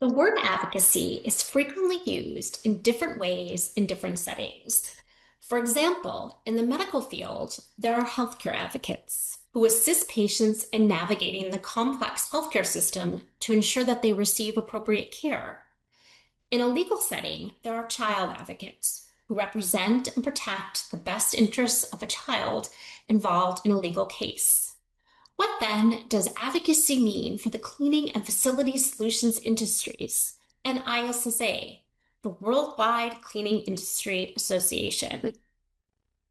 The word advocacy is frequently used in different ways in different settings. For example, in the medical field, there are healthcare advocates who assist patients in navigating the complex healthcare system to ensure that they receive appropriate care. In a legal setting, there are child advocates who represent and protect the best interests of a child involved in a legal case. What then does advocacy mean for the cleaning and facility solutions industries and ISSA, the Worldwide Cleaning Industry Association?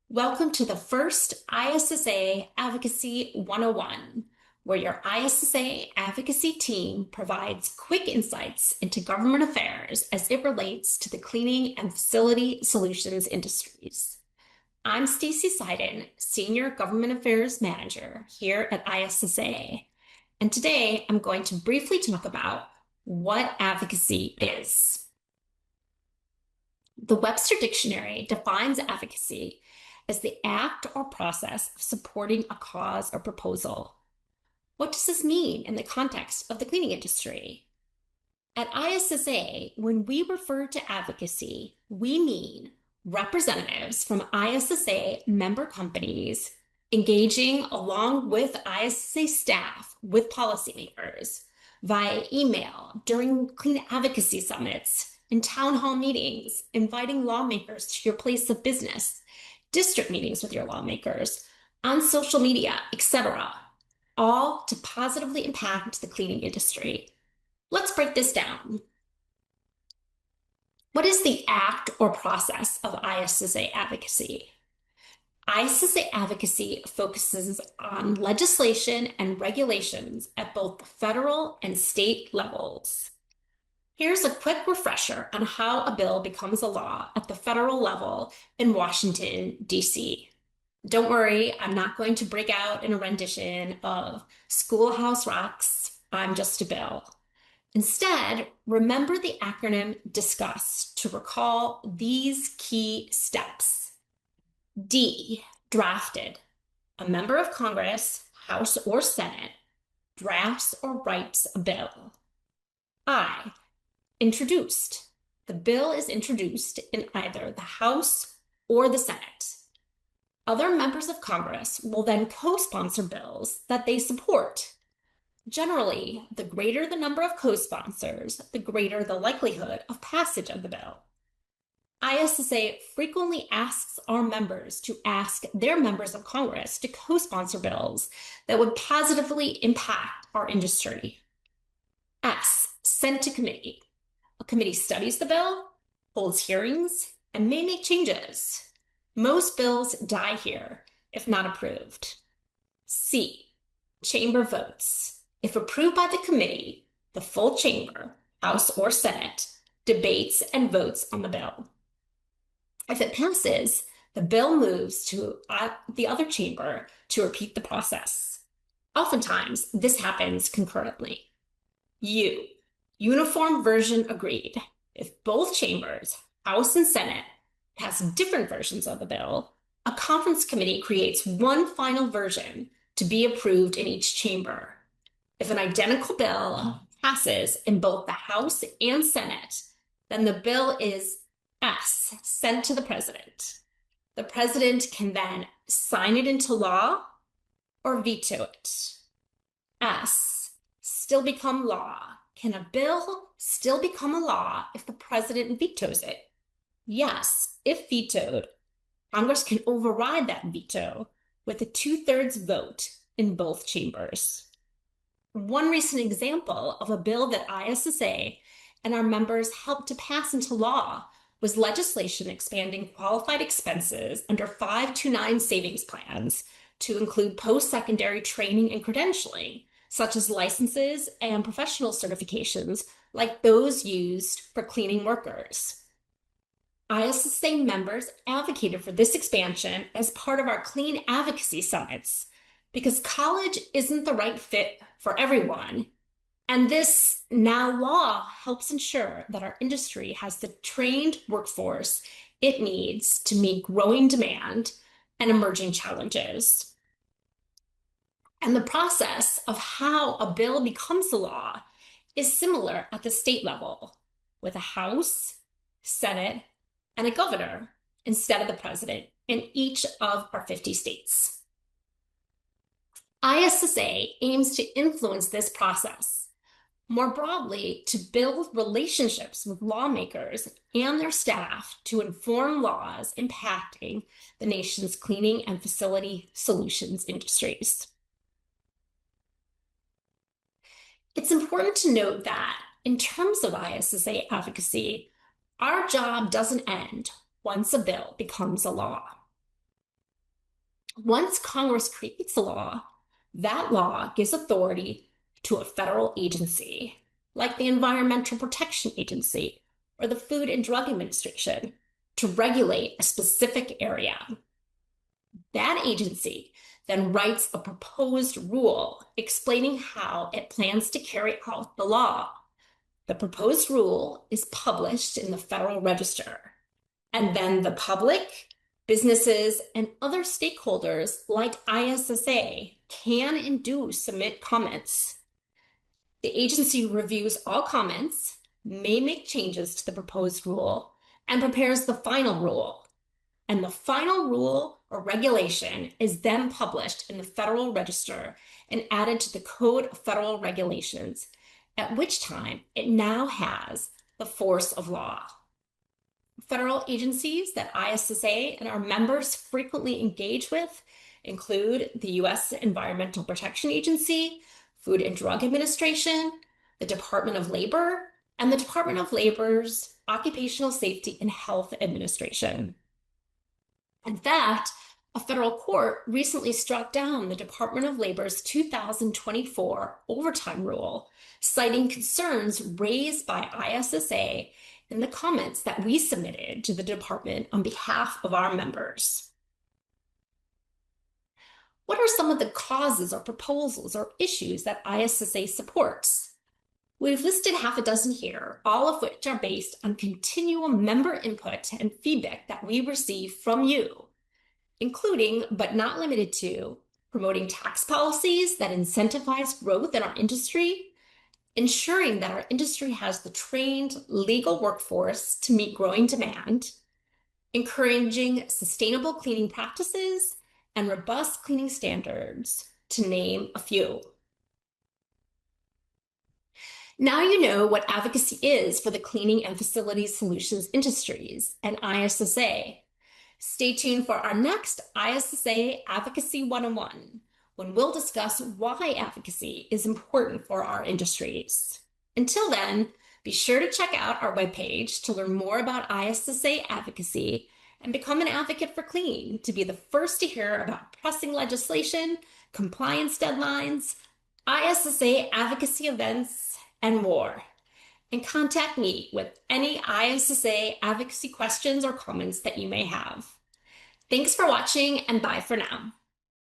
Welcome to the first ISSA Advocacy 101, where your ISSA Advocacy team provides quick insights into government affairs as it relates to the cleaning and facility solutions industries. I'm Stacy Seiden, Senior Government Affairs Manager here at ISSA, and today I'm going to briefly talk about what advocacy is. The Webster Dictionary defines advocacy as the act or process of supporting a cause or proposal. What does this mean in the context of the cleaning industry? At ISSA, when we refer to advocacy, we mean representatives from ISSA member companies engaging along with ISSA staff with policymakers via email during clean advocacy summits and town hall meetings, inviting lawmakers to your place of business, district meetings with your lawmakers, on social media, etc., all to positively impact the cleaning industry. Let's break this down. What is the act or process of ISSA advocacy? ISSA advocacy focuses on legislation and regulations at both the federal and state levels. Here's a quick refresher on how a bill becomes a law at the federal level in Washington, D.C. Don't worry, I'm not going to break out in a rendition of Schoolhouse Rock's I'm Just a Bill. Instead, remember the acronym DISCUSS to recall these key steps. D, drafted. A member of Congress, House or Senate, drafts or writes a bill. I, introduced. The bill is introduced in either the House or the Senate. Other members of Congress will then co-sponsor bills that they support. Generally, the greater the number of co-sponsors, the greater the likelihood of passage of the bill. ISSA frequently asks our members to ask their members of Congress to co-sponsor bills that would positively impact our industry. S, sent to committee. A committee studies the bill, holds hearings, and may make changes. Most bills die here if not approved. C, chamber votes. If approved by the committee, the full chamber, House or Senate, debates and votes on the bill. If it passes, the bill moves to the other chamber to repeat the process. Oftentimes, this happens concurrently. U, uniform version agreed. If both chambers, House and Senate, pass different versions of the bill, a conference committee creates one final version to be approved in each chamber. If an identical bill passes in both the House and Senate, then the bill is S, sent to the president. The president can then sign it into law or veto it. S, still become law. Can a bill still become a law if the president vetoes it? Yes, if vetoed, Congress can override that veto with a 2/3 vote in both chambers. One recent example of a bill that ISSA and our members helped to pass into law was legislation expanding qualified expenses under 529 savings plans to include post-secondary training and credentialing, such as licenses and professional certifications like those used for cleaning workers. ISSA members advocated for this expansion as part of our clean advocacy summits because college isn't the right fit for everyone. And this now law helps ensure that our industry has the trained workforce it needs to meet growing demand and emerging challenges. And the process of how a bill becomes a law is similar at the state level, with a House, Senate, and a governor instead of the president in each of our 50 states. ISSA aims to influence this process, more broadly, to build relationships with lawmakers and their staff to inform laws impacting the nation's cleaning and facility solutions industries. It's important to note that in terms of ISSA advocacy, our job doesn't end once a bill becomes a law. Once Congress creates a law, that law gives authority to a federal agency, like the Environmental Protection Agency or the Food and Drug Administration, to regulate a specific area. That agency then writes a proposed rule explaining how it plans to carry out the law. The proposed rule is published in the Federal Register, and then the public, businesses, and other stakeholders like ISSA can and do submit comments. The agency reviews all comments, may make changes to the proposed rule, and prepares the final rule. And the final rule or regulation is then published in the Federal Register and added to the Code of Federal Regulations, at which time it now has the force of law. Federal agencies that ISSA and our members frequently engage with include the U.S. Environmental Protection Agency, Food and Drug Administration, the Department of Labor, and the Department of Labor's Occupational Safety and Health Administration. In fact, a federal court recently struck down the Department of Labor's 2024 overtime rule, citing concerns raised by ISSA in the comments that we submitted to the department on behalf of our members. What are some of the causes or proposals or issues that ISSA supports? We've listed half a dozen here, all of which are based on continual member input and feedback that we receive from you, including, but not limited to, promoting tax policies that incentivize growth in our industry, ensuring that our industry has the trained legal workforce to meet growing demand, encouraging sustainable cleaning practices, and robust cleaning standards, to name a few. Now you know what advocacy is for the cleaning and facility solutions industries and ISSA. Stay tuned for our next ISSA Advocacy 101, when we'll discuss why advocacy is important for our industries. Until then, be sure to check out our webpage to learn more about ISSA advocacy and become an advocate for clean to be the first to hear about pressing legislation, compliance deadlines, ISSA advocacy events, and more. And contact me with any ISSA advocacy questions or comments that you may have. Thanks for watching, and bye for now.